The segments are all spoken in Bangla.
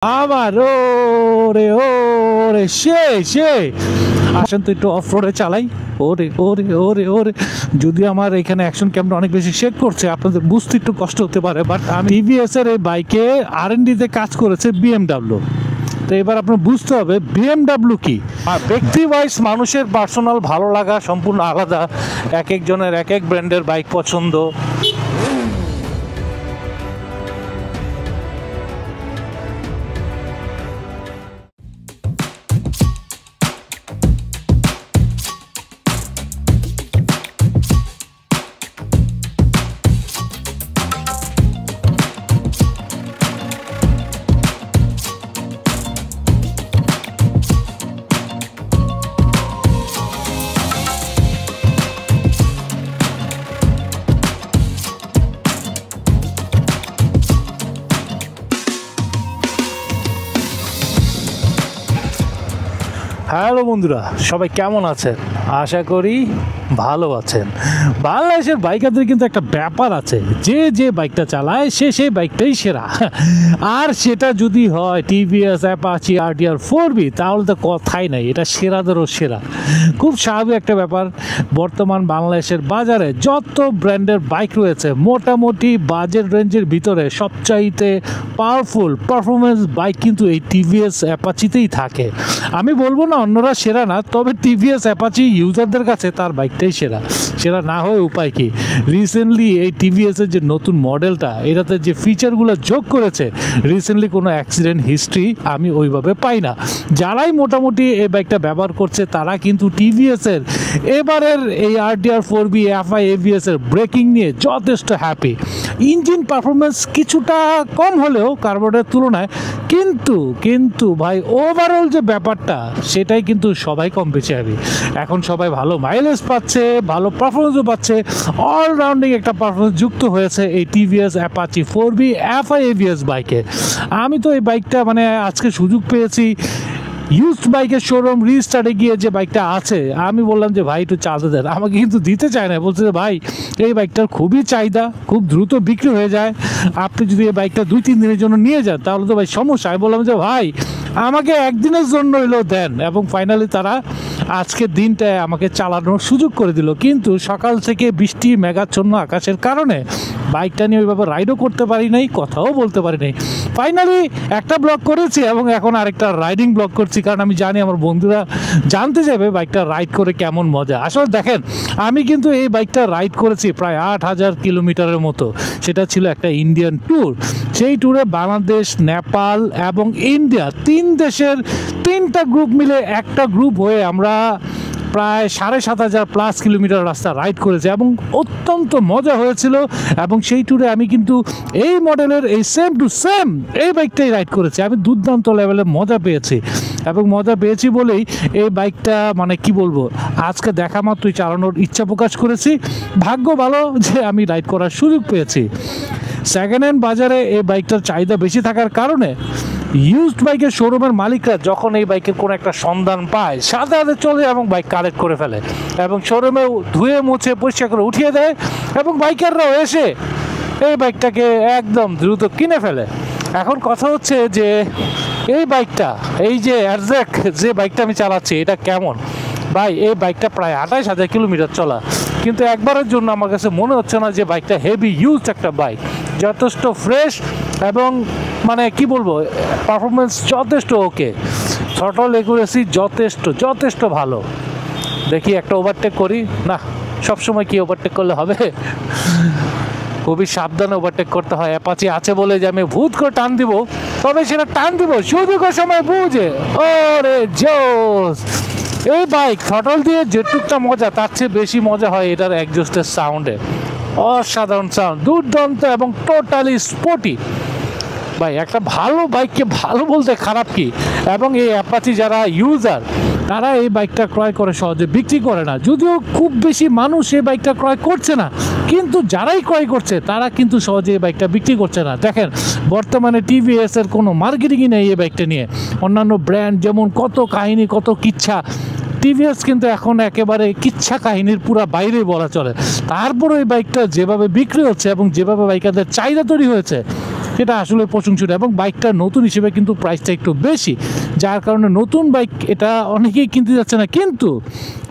আবার ওরে ওরে আসেন তো একটু অফ রোডে চালাই। ওরে ওরে ওরে ওরে যদি আমার এখানে অ্যাকশন ক্যামেরা অনেক বেশি শেক করছে, আপনাদের বুঝতে একটু কষ্ট হতে পারে, বাট আমি টিভিএস এর এই বাইকে R&D-তে কাজ করেছে BMW। তো এবার আপনার বুঝতে হবে BMW কি। আর ব্যক্তি ওয়াইজ মানুষের পার্সোনাল ভালো লাগা সম্পূর্ণ আলাদা, এক একজনের এক এক ব্র্যান্ডের বাইক পছন্দ। হ্যালো বন্ধুরা, সবাই কেমন আছেন? আশা করি ভালো আছেন। বাংলাদেশের বাইকারদের কিন্তু একটা ব্যাপার আছে, যে যে বাইকটা চালায় সে সেই বাইকটাই সেরা। আর সেটা যদি হয় টিভিএস অ্যাপাচি RTR 4B, তাহলে তো কথাই নাই, এটা সেরাদেরও সেরা। খুব স্বাভাবিক একটা ব্যাপার। বর্তমান বাংলাদেশের বাজারে যত ব্র্যান্ডের বাইক রয়েছে, মোটামুটি বাজেট রেঞ্জের ভিতরে সবচাইতে পাওয়ারফুল পারফরমেন্স বাইক কিন্তু এই টিভিএস অ্যাপাচিতেই থাকে। আমি বলবো না অন্যরা সেরা না, তবে টিভিএস অ্যাপাচি ইউজারদের কাছে তার বাইকটাই সেরা। সেরা না হয়ে উপায় কি? রিসেন্টলি এই টিভিএসের যে নতুন মডেলটা, এটাতে যে ফিচারগুলো যোগ করেছে, রিসেন্টলি কোনো অ্যাক্সিডেন্ট হিস্ট্রি আমি ওইভাবে পাই না। যারাই মোটামুটি এই বাইকটা ব্যবহার করছে তারা কিন্তু টিভিএসের এবারের এই RTR 4B FI ABS এর ব্রেকিং নিয়ে যথেষ্ট হ্যাপি। ইঞ্জিন পারফরমেন্স কিছুটা কম হলেও কার্বোরেটরের তুলনায়, কিন্তু ভাই ওভারঅল যে ব্যাপারটা সেটাই কিন্তু সবাই কম বেশি হ্যাপি। এখন সবাই ভালো মাইলেজ পাচ্ছে, ভালো পারফরমেন্সও পাচ্ছে, অলরাউন্ডিং একটা পারফরমেন্স যুক্ত হয়েছে এই TVS Apache 4B FI ABS বাইকে। আমি তো এই বাইকটা মানে আজকে সুযোগ পেয়েছি ইউজড বাইকের শোরুম রিস্টার্টে গিয়ে, যে বাইকটা আছে আমি বললাম যে ভাই একটু চালাতে দেন, আমাকে কিন্তু দিতে চায় না, বলছে যে ভাই এই বাইকটার খুবই চাহিদা, খুব দ্রুত বিক্রি হয়ে যায়, আপনি যদি এই বাইকটা 2-3 দিনের জন্য নিয়ে যান তাহলে তো ভাই সমস্যা। আমি বললাম যে ভাই আমাকে একদিনের জন্য হইলেও দেন, এবং ফাইনালি তারা আজকের দিনটায় আমাকে চালানোর সুযোগ করে দিল। কিন্তু সকাল থেকে বৃষ্টি মেঘাচ্ছন্ন আকাশের কারণে বাইকটা নিয়ে ওইভাবে রাইডও করতে পারি নাই, কথাও বলতে পারি নাই। ফাইনালি একটা ব্লগ করেছি এবং এখন আরেকটা রাইডিং ব্লগ করছি, কারণ আমি জানি আমার বন্ধুরা জানতে যাবে বাইকটা রাইড করে কেমন মজা। আসলে দেখেন, আমি কিন্তু এই বাইকটা রাইড করেছি প্রায় 8000 কিলোমিটারের মতো। সেটা ছিল একটা ইন্ডিয়ান ট্যুর। সেই ট্যুরে বাংলাদেশ, নেপাল এবং ইন্ডিয়া 3 দেশের 3টা গ্রুপ মিলে একটা গ্রুপ হয়ে আমরা প্রায় 7500+ কিলোমিটার রাস্তা রাইড করেছে এবং অত্যন্ত মজা হয়েছিল। এবং সেই ট্যুরে আমি কিন্তু এই মডেলের এই সেম টু সেম এই বাইকটাই রাইড করেছি। আমি দুর্দান্ত লেভেলে মজা পেয়েছি, এবং মজা পেয়েছি বলেই এই বাইকটা মানে কি বলবো, আজকে দেখা মাত্রই চালানোর ইচ্ছা প্রকাশ করেছি। ভাগ্য ভালো যে আমি রাইড করার সুযোগ পেয়েছি। সেকেন্ড হ্যান্ড বাজারে এই বাইকটার চাহিদা বেশি থাকার কারণে ইউজড বাইকের শোরুমের মালিকরা যখন এই বাইকের কোনো একটা সন্ধান পায়, সাথে সাথে চলে এবং বাইক কালেক্ট করে ফেলে এবং শোরুমে ধুয়ে মুছে পরিষ্কার করে উঠিয়ে দেয়, এবং বাইকাররাও এসে এই বাইকটাকে একদম দ্রুত কিনে ফেলে। এখন কথা হচ্ছে যে এই বাইকটা, এই যে অ্যারজ্যাক যে বাইকটা আমি চালাচ্ছি, এটা কেমন ভাই? এই বাইকটা প্রায় 28000 কিলোমিটার চলা, কিন্তু একবারের জন্য আমার কাছে মনে হচ্ছে না যে বাইকটা হেভি ইউজড একটা বাইক। যথেষ্ট ফ্রেশ এবং মানে কি বলবো, পারফরমেন্স যথেষ্ট ওকে, থ্রটল অ্যাকুরেসি যথেষ্ট ভালো। দেখি একটা ওভারটেক করি না, সবসময় কি ওভারটেক করলে হবে? খুবই সাবধানে ওভারটেক করতে হয়। অ্যাপাচি আছে বলে যে আমি ভূত করে টান দিব, তবে সেটা টান দিব সুযোগের সময় বুঝে। ওরে জোস! এই বাইক থ্রটল দিয়ে যেটুকটা মজা, তার চেয়ে বেশি মজা হয় এটার এক্সজস্টের সাউন্ডে। অসাধারণ সাউন্ড, দুর্দান্ত এবং টোটালি স্পোর্টি। ভাই একটা ভালো বাইককে ভালো বলতে খারাপ কি? এবং এই অ্যাপাচি যারা ইউজার, তারা এই বাইকটা ক্রয় করে সহজে বিক্রি করে না, যদিও খুব বেশি মানুষ এই বাইকটা ক্রয় করছে না, কিন্তু যারাই ক্রয় করছে তারা কিন্তু সহজে এই বাইকটা বিক্রি করছে না। দেখেন বর্তমানে টিভিএস এর কোনো মার্কেটিংই নেই এই বাইকটা নিয়ে। অন্যান্য ব্র্যান্ড যেমন কত কাহিনী, কত কিচ্ছা, টিভিএস কিন্তু এখন একেবারে কিচ্ছা কাহিনীর পুরো বাইরে বলা চলে। তারপরে এই বাইকটা যেভাবে বিক্রি হচ্ছে এবং যেভাবে বাইকারদের চাহিদা তৈরি হয়েছে, এটা আসলে প্রশংসনীয়। এবং বাইকটা নতুন হিসেবে কিন্তু প্রাইসটা একটু বেশি, যার কারণে নতুন বাইক এটা অনেকেই কিনতে যাচ্ছে না। কিন্তু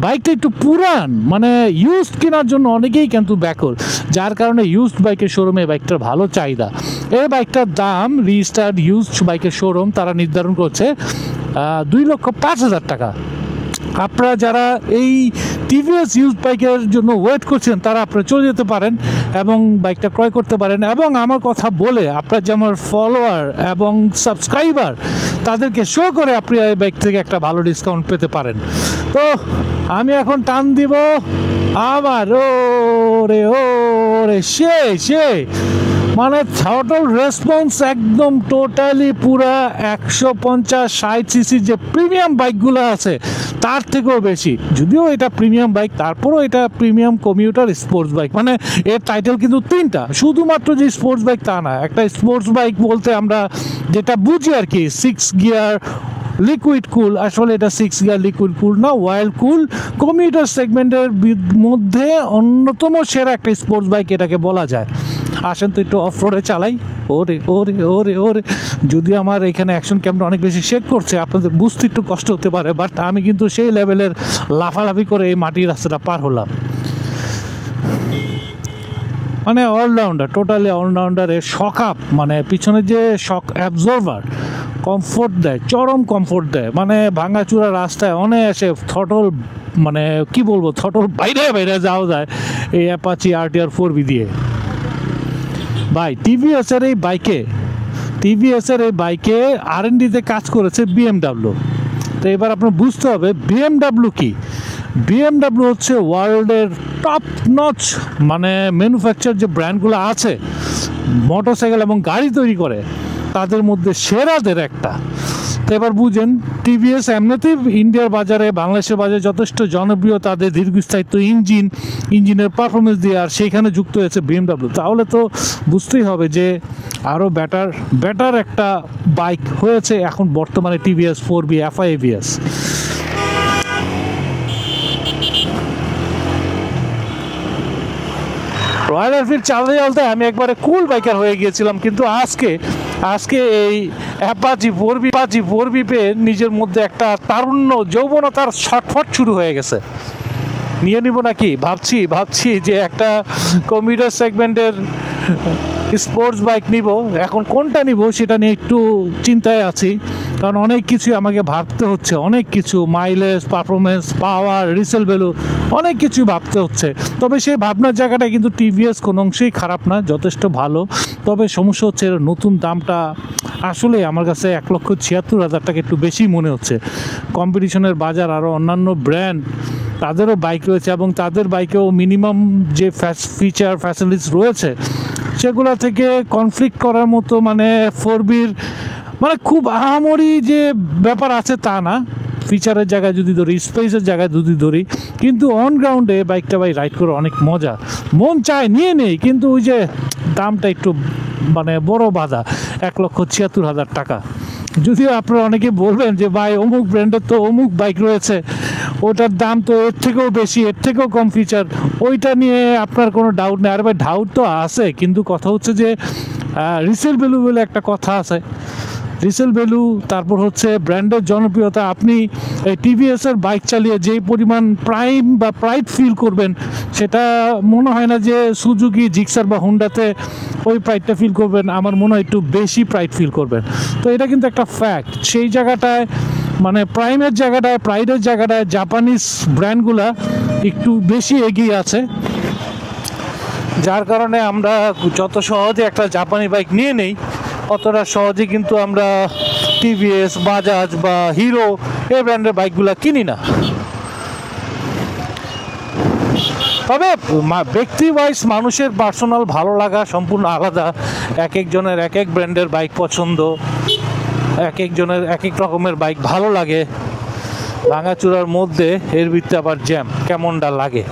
বাইকটা একটু পুরান, মানে ইউজড কেনার জন্য অনেকেই কিন্তু ব্যাকুল, যার কারণে ইউজড বাইকের শোরুমে বাইকটার ভালো চাহিদা। এই বাইকটার দাম রিস্টার্ড ইউজড বাইকের শোরুম তারা নির্ধারণ করছে 2,05,000 টাকা। আপনারা যারা এই টিভিএস ইউজ বাইকের জন্য ওয়েট করছেন তারা আপনারা চলে যেতে পারেন এবং বাইকটা ক্রয় করতে পারেন। এবং আমার কথা বলে আপনার যে আমার ফলোয়ার এবং সাবস্ক্রাইবার তাদেরকে শো করে আপনি এই বাইক থেকে একটা ভালো ডিসকাউন্ট পেতে পারেন। তো আমি এখন টান দিব আবার, ওরে ওরে সে মানে থ্রটল রেসপন্স একদম টোটালি পুরা 150-60 সিসির যে প্রিমিয়াম বাইকগুলো আছে তার থেকেও বেশি। যদিও এটা প্রিমিয়াম বাইক, তারপরেও এটা প্রিমিয়াম কমিউটার স্পোর্টস বাইক। মানে এর টাইটেল কিন্তু 3টা, শুধুমাত্র যে স্পোর্টস বাইক তা না। একটা স্পোর্টস বাইক বলতে আমরা যেটা বুঝি আর কি 6 গিয়ার লিকুইড কুল, আসলে এটা 6 গিয়ার লিকুইড কুল না, ওয়াইল্ড কুল কমিউটার সেগমেন্টের মধ্যে অন্যতম সেরা একটা স্পোর্টস বাইক এটাকে বলা যায়। আসেন তো একটু অফ রোডে চালাই। ওরে ওরে ওরে ওরে, যদিও আমার এখানে অ্যাকশন ক্যামেরা অনেক বেশি শেক করছে, আপনাদের বুঝতে একটু কষ্ট হতে পারে, বাট আমি কিন্তু সেই লেভেলের লাফালাফি করে এই মাটির রাস্তাটা পার হলাম। মানে অলরাউন্ডার, টোটালি অলরাউন্ডার। এর শক আপ মানে পিছনে যে শক অ্যাবজর্ভার কমফোর্ট দেয়, চরম কমফোর্ট দেয়। মানে ভাঙাচুরা রাস্তায় অনায়াসে থ্রটল, মানে কি বলবো, থ্রটল বাইরে বাইরে যাওয়া যায় এই অ্যাপাচি RTR 4B দিয়ে। ভাই টিভিএসের এই বাইকে R&Dতে কাজ করেছে BMW। তো এবার আপনার বুঝতে হবে BMW কি। BMW হচ্ছে ওয়ার্ল্ডের টপ নচ মানে ম্যানুফ্যাকচার যে ব্র্যান্ডগুলো আছে মোটরসাইকেল এবং গাড়ি তৈরি করে তাদের মধ্যে সেরাদের একটা। তো এবার বুঝেন টিভিএস এমনিতেই ইন্ডিয়ার বাজারে, বাংলাদেশের বাজারে যথেষ্ট জনপ্রিয়, তাদের দীর্ঘস্থায়িত্ব ইঞ্জিনের পারফরমেন্স দিয়ে, আর সেইখানে যুক্ত হয়েছে BMW। তাহলে তো বুঝতেই হবে যে আরও বেটার একটা বাইক হয়েছে এখন বর্তমানে TVS 4B FI ABS। Royal Enfield চালাতে আমি একবারে কুল বাইকার হয়ে গিয়েছিলাম, কিন্তু আজকে এই অ্যাপাচি 4B পেয়ে নিজের মধ্যে একটা তারুণ্য যৌবনতার ছটফট শুরু হয়ে গেছে। নিয়ে নিব নাকি ভাবছি যে একটা কমিউটার সেগমেন্টের স্পোর্টস বাইক নিব। এখন কোনটা নিব সেটা নিয়ে একটু চিন্তায় আছি, কারণ অনেক কিছু আমাকে ভাবতে হচ্ছে, অনেক কিছু মাইলেজ, পারফরমেন্স, পাওয়ার, রিসেল ভ্যালু, অনেক কিছু ভাবতে হচ্ছে। তবে সেই ভাবনার জায়গাটা কিন্তু টিভিএস কোনো অংশেই খারাপ না, যথেষ্ট ভালো। তবে সমস্যা হচ্ছে নতুন দামটা আসলে আমার কাছে 1,76,000 টাকা একটু বেশি মনে হচ্ছে। কম্পিটিশনের বাজার, আরও অন্যান্য ব্র্যান্ড তাদেরও বাইক রয়েছে এবং তাদের বাইকেও মিনিমাম যে ফিচার ফ্যাসিলিটিস রয়েছে সেগুলো থেকে কনফ্লিক্ট করার মতো মানে 4Bর মানে খুব আহামরি যে ব্যাপার আছে তা না। ফিচারের জায়গায় যদি ধরি, স্পেসের জায়গায় যদি ধরি, কিন্তু অন গ্রাউন্ডে বাইকটা ভাই রাইড করে অনেক মজা। মন চায় নিয়ে নেই, কিন্তু ওই যে দামটা একটু মানে বড় বাধা, 1,76,000 টাকা। যদিও আপনারা অনেকে বলবেন যে ভাই অমুক ব্র্যান্ডের তো অমুক বাইক রয়েছে, ওটার দাম তো এর থেকেও বেশি, এর থেকেও কম ফিচার, ওইটা নিয়ে আপনার কোনো ডাউট নেই। আর ভাই ডাউট তো আছে, কিন্তু কথা হচ্ছে যে রিসেল ভ্যালু বলে একটা কথা আছে, রিসেল ভ্যালু, তারপর হচ্ছে ব্র্যান্ডের জনপ্রিয়তা। আপনি এই টিভিএসের বাইক চালিয়ে যেই পরিমাণ প্রাইম বা প্রাইড ফিল করবেন সেটা মনে হয় না যে সুজুকি, জিক্সার বা হুন্ডাতে ওই প্রাইডটা ফিল করবেন। আমার মনে হয় একটু বেশি প্রাইড ফিল করবেন। তো এটা কিন্তু একটা ফ্যাক্ট। সেই জায়গাটায় মানে প্রাইডের জায়গাটায় জাপানিজ ব্র্যান্ডগুলা একটু বেশি এগিয়ে আছে, যার কারণে আমরা যত সহজে একটা জাপানি বাইক নিয়ে নেই অতটা সহজে কিন্তু আমরা টিভিএস, বাজাজ বা হিরো এই ব্র্যান্ডের বাইকগুলো কিনি না। তবে ব্যক্তি ওয়াইজ মানুষের পার্সোনাল ভালো লাগা সম্পূর্ণ আলাদা। এক একজনের এক এক ব্র্যান্ডের বাইক পছন্দ, এক একজনের এক এক রকমের বাইক ভালো লাগে। ভাঙাচুরার মধ্যে এর ভিতরে আবার জ্যাম কেমনটা লাগে,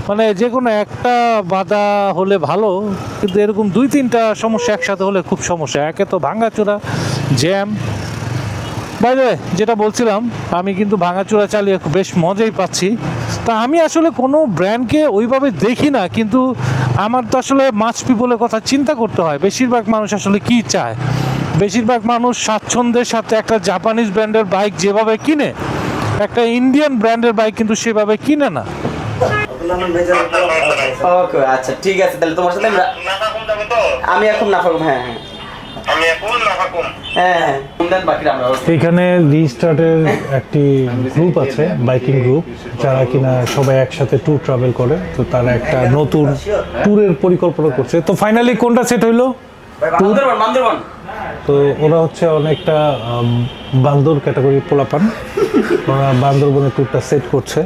মানে যে কোনো একটা বাধা হলে ভালো, কিন্তু এরকম 2-3টা সমস্যা একসাথে হলে খুব সমস্যা। একে তো ভাঙাচোরা, জ্যাম। বাইরে যেটা বলছিলাম, আমি কিন্তু ভাঙাচোরা চালিয়ে বেশ মজাই পাচ্ছি। তা আমি আসলে কোনো ব্র্যান্ডকে ওইভাবে দেখি না, কিন্তু আমার তো আসলে মাছ পিপলের কথা চিন্তা করতে হয়। বেশিরভাগ মানুষ আসলে কি চায়, বেশিরভাগ মানুষ স্বাচ্ছন্দ্যের সাথে একটা জাপানিজ ব্র্যান্ডের বাইক যেভাবে কিনে, একটা ইন্ডিয়ান ব্র্যান্ডের বাইক কিন্তু সেভাবে কিনে না। ওকে আচ্ছা ঠিক আছে, তাহলে তোমার সাথে আমি এখন নাফাকুম। হ্যাঁ এখানে রিস্টার্টের একটি গ্রুপ আছে, বাইকিং গ্রুপ, যারা কিনা সবাই একসাথে ট্যুর ট্রাভেল করে। তো তারা একটা নতুন ট্যুরের পরিকল্পনা করছে। তো ফাইনালি কোনটা সেট হইলো? তো ওরা হচ্ছে অনেকটা বান্দর ক্যাটাগরির পোলাপান, ওরা বান্দরবনে ট্যুরটা সেট করছে।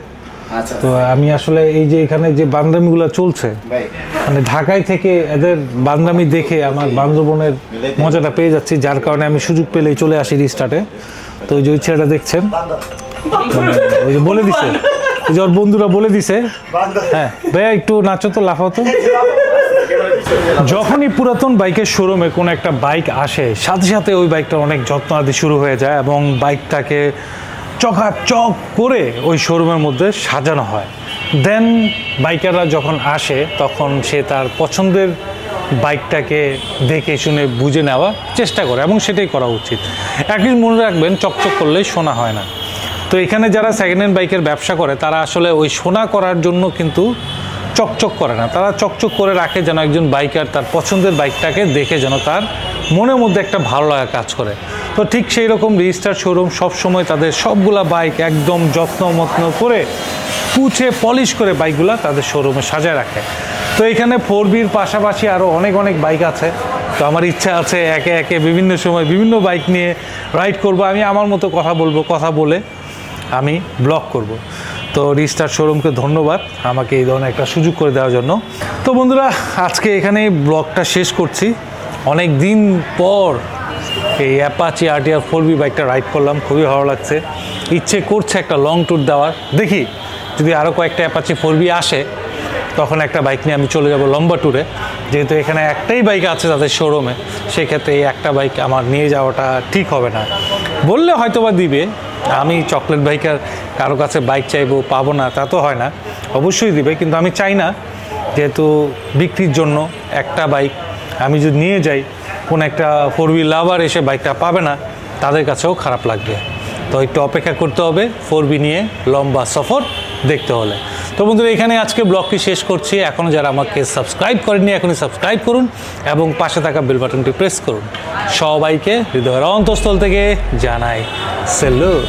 তো আমি আসলে এই যে এখানে যে বান্দরামিগুলো চলছে, মানে ঢাকায় থেকে এদের বান্দরামি দেখে আমার বান্দরবনের মজাটা পেয়ে যাচ্ছি, যার কারণে আমি সুযোগ পেলেই চলে আসি রিস্টার্টে। তো ওই যে ওই ছেলেটা দেখছেন, ওই যে বলে দিছে, ওই যে ওর বন্ধুরা বলে দিছে, হ্যাঁ ভাইয়া একটু নাচো তো, লাফাও তো। যখনই পুরাতন বাইকের শোরুমে কোনো একটা বাইক আসে, সাথে সাথে ওই বাইকটা অনেক যত্ন আদি শুরু হয়ে যায় এবং বাইকটাকে চকাচক করে ওই শোরুমের মধ্যে সাজানো হয়। দেন বাইকাররা যখন আসে তখন সে তার পছন্দের বাইকটাকে দেখে শুনে বুঝে নেওয়ার চেষ্টা করে এবং সেটাই করা উচিত। একই মনে রাখবেন, চকচক করলেই সোনা হয় না। তো এখানে যারা সেকেন্ড হ্যান্ড বাইকের ব্যবসা করে তারা আসলে ওই সোনা করার জন্য কিন্তু চকচক করে না, তারা চকচক করে রাখে যেন একজন বাইকার তার পছন্দের বাইকটাকে দেখে যেন তার মনের মধ্যে একটা ভালো লাগা কাজ করে। তো ঠিক সেই রকম রেজিস্টার শোরুম সবসময় তাদের সবগুলা বাইক একদম যত্ন করে পুছে পলিশ করে বাইকগুলা তাদের শোরুমে সাজায় রাখে। তো এখানে 4B'র পাশাপাশি আরও অনেক বাইক আছে। তো আমার ইচ্ছা আছে একে একে বিভিন্ন সময় বিভিন্ন বাইক নিয়ে রাইড করব, আমি আমার মতো কথা বলবো, কথা বলে আমি ব্লগ করব। তো রিস্টার শোরুমকে ধন্যবাদ আমাকে এই ধরনের একটা সুযোগ করে দেওয়ার জন্য। তো বন্ধুরা, আজকে এখানেই ব্লগটা শেষ করছি। অনেক দিন পর এই অ্যাপাচি RTR 4B বাইকটা রাইড করলাম, খুবই ভালো লাগছে। ইচ্ছে করছে একটা লং ট্যুর দেওয়ার, দেখি যদি আরও কয়েকটা অ্যাপাচি 4B আসে তখন একটা বাইক নিয়ে আমি চলে যাব লম্বা ট্যুরে। যেহেতু এখানে একটাই বাইক আছে তাদের শোরুমে, সেক্ষেত্রে এই একটা বাইক আমার নিয়ে যাওয়াটা ঠিক হবে না। বললে হয়তো বা দিবে, আমি চকলেট বাইকার কারো কাছে বাইক চাইবো পাবো না তা তো হয় না, অবশ্যই দিবে, কিন্তু আমি চাই না যেহেতু বিক্রির জন্য একটা বাইক আমি যদি নিয়ে যাই, কোন একটা 4B লাভার এসে বাইকটা পাবে না, তাদের কাছেও খারাপ লাগবে। তো একটু অপেক্ষা করতে হবে 4B নিয়ে লম্বা সফর দেখতে হলে। তো বন্ধুরা, এখানে আজকে ব্লগটি শেষ করছি। এখনও যারা আমাকে সাবস্ক্রাইব করেননি এখনই সাবস্ক্রাইব করুন এবং পাশে থাকা বেল বাটনটি প্রেস করুন। সবাইকে হৃদয়ের অন্তঃস্থল থেকে জানাই সেলুট।